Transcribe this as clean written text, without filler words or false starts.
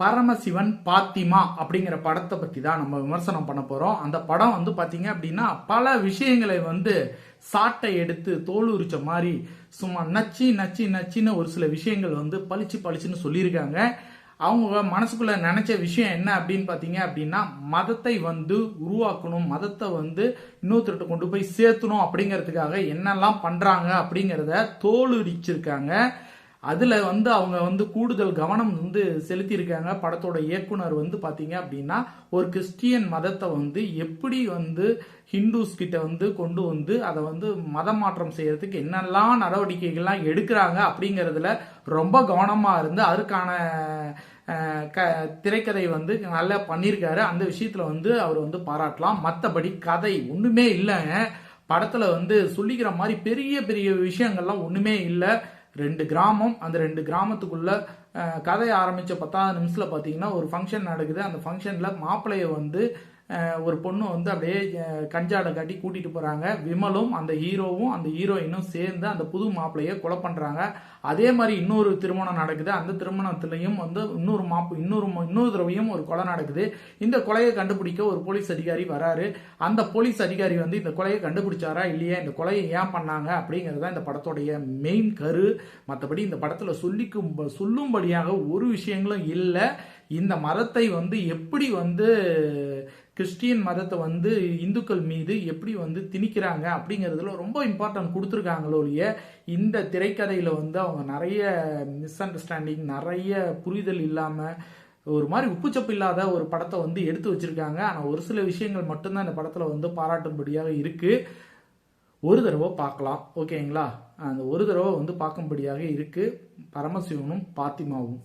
பரமசிவன் பாத்திமா அப்படிங்கிற படத்தை பத்தி தான் நம்ம விமர்சனம் பண்ண போறோம். அந்த படம் வந்து பாத்தீங்க அப்படின்னா பல விஷயங்களை வந்து சாட்டை எடுத்து தோல் உரிச்ச மாதிரி சும்மா நச்சு நச்சு நச்சுன்னு ஒரு சில விஷயங்கள் வந்து பளிச்சு பளிச்சுன்னு சொல்லியிருக்காங்க. அவங்க மனசுக்குள்ள நினைச்ச விஷயம் என்ன அப்படின்னு பாத்தீங்க அப்படின்னா மதத்தை வந்து உருவாக்கணும், மதத்தை வந்து இன்னொருத்தர்கிட்ட கொண்டு போய் சேர்த்தணும் அப்படிங்கிறதுக்காக என்னெல்லாம் பண்றாங்க அப்படிங்கிறத தோல் உரிச்சிருக்காங்க. அதுல வந்து அவங்க வந்து கூடுதல் கவனம் வந்து செலுத்தியிருக்காங்க. படத்தோட இயக்குனர் வந்து பாத்தீங்க அப்படின்னா ஒரு கிறிஸ்டியன் மதத்தை வந்து எப்படி வந்து ஹிந்துஸ் கிட்ட வந்து கொண்டு வந்து அதை வந்து மத மாற்றம் செய்யறதுக்கு என்னெல்லாம் நடவடிக்கைகள்லாம் எடுக்கிறாங்க அப்படிங்கறதுல ரொம்ப கவனமா இருந்து அதற்கான திரைக்கதை வந்து நல்லா பண்ணியிருக்காரு. அந்த விஷயத்துல வந்து அவர் வந்து பாராட்டலாம். மற்றபடி கதை ஒண்ணுமே இல்லைங்க. படத்துல வந்து சொல்லிக்கிற மாதிரி பெரிய பெரிய விஷயங்கள்லாம் ஒண்ணுமே இல்லை. 2 கிராமம், அந்த 2 கிராமத்துக்குள்ள கதை ஆரம்பிச்ச 10வது நிமிஷத்துல பாத்தீங்கன்னா ஒரு ஃபங்க்ஷன் நடக்குது. அந்த ஃபங்க்ஷன்ல மாப்பிள்ளைய வந்து ஒரு பொண்ணு வந்து அப்படியே கஞ்சாடை காட்டி கூட்டிட்டு போறாங்க. விமலும் அந்த ஹீரோவும் அந்த ஹீரோயினும் சேர்ந்து அந்த புது மாப்பிள்ளைய கொலை பண்றாங்க. அதே மாதிரி இன்னொரு திருமணம் நடக்குது. அந்த திருமணத்திலையும் வந்து இன்னொரு தடவையும் ஒரு கொலை நடக்குது. இந்த கொலையை கண்டுபிடிக்க ஒரு போலீஸ் அதிகாரி வராரு. அந்த போலீஸ் அதிகாரி வந்து இந்த கொலையை கண்டுபிடிச்சாரா இல்லையா, இந்த கொலையை ஏன் பண்ணாங்க அப்படிங்கிறது இந்த படத்தோடைய மெயின் கரு. மற்றபடி இந்த படத்துல சொல்லும்படியாக ஒரு விஷயங்களும் இல்லை. இந்த மதத்தை வந்து எப்படி வந்து கிறிஸ்டியன் மதத்தை வந்து இந்துக்கள் மீது எப்படி வந்து திணிக்கிறாங்க அப்படிங்கிறதுல ரொம்ப இம்பார்ட்டன்ட் கொடுத்துருக்காங்களோ இல்லைய. இந்த திரைக்கதையில வந்து அவங்க நிறைய மிஸ் அண்டர்ஸ்டாண்டிங், நிறைய புரிதல் இல்லாம ஒரு மாதிரி உப்புச்சப்பு இல்லாத ஒரு படத்தை வந்து எடுத்து வச்சிருக்காங்க. ஆனால் ஒரு சில விஷயங்கள் மட்டும்தான் இந்த படத்துல வந்து பாராட்டும்படியாக இருக்கு. ஒரு தடவை பார்க்கலாம், ஓகேங்களா? அந்த ஒரு தடவை வந்து பார்க்கும்படியாக இருக்கு பரமசிவனும் பாத்திமாவும்.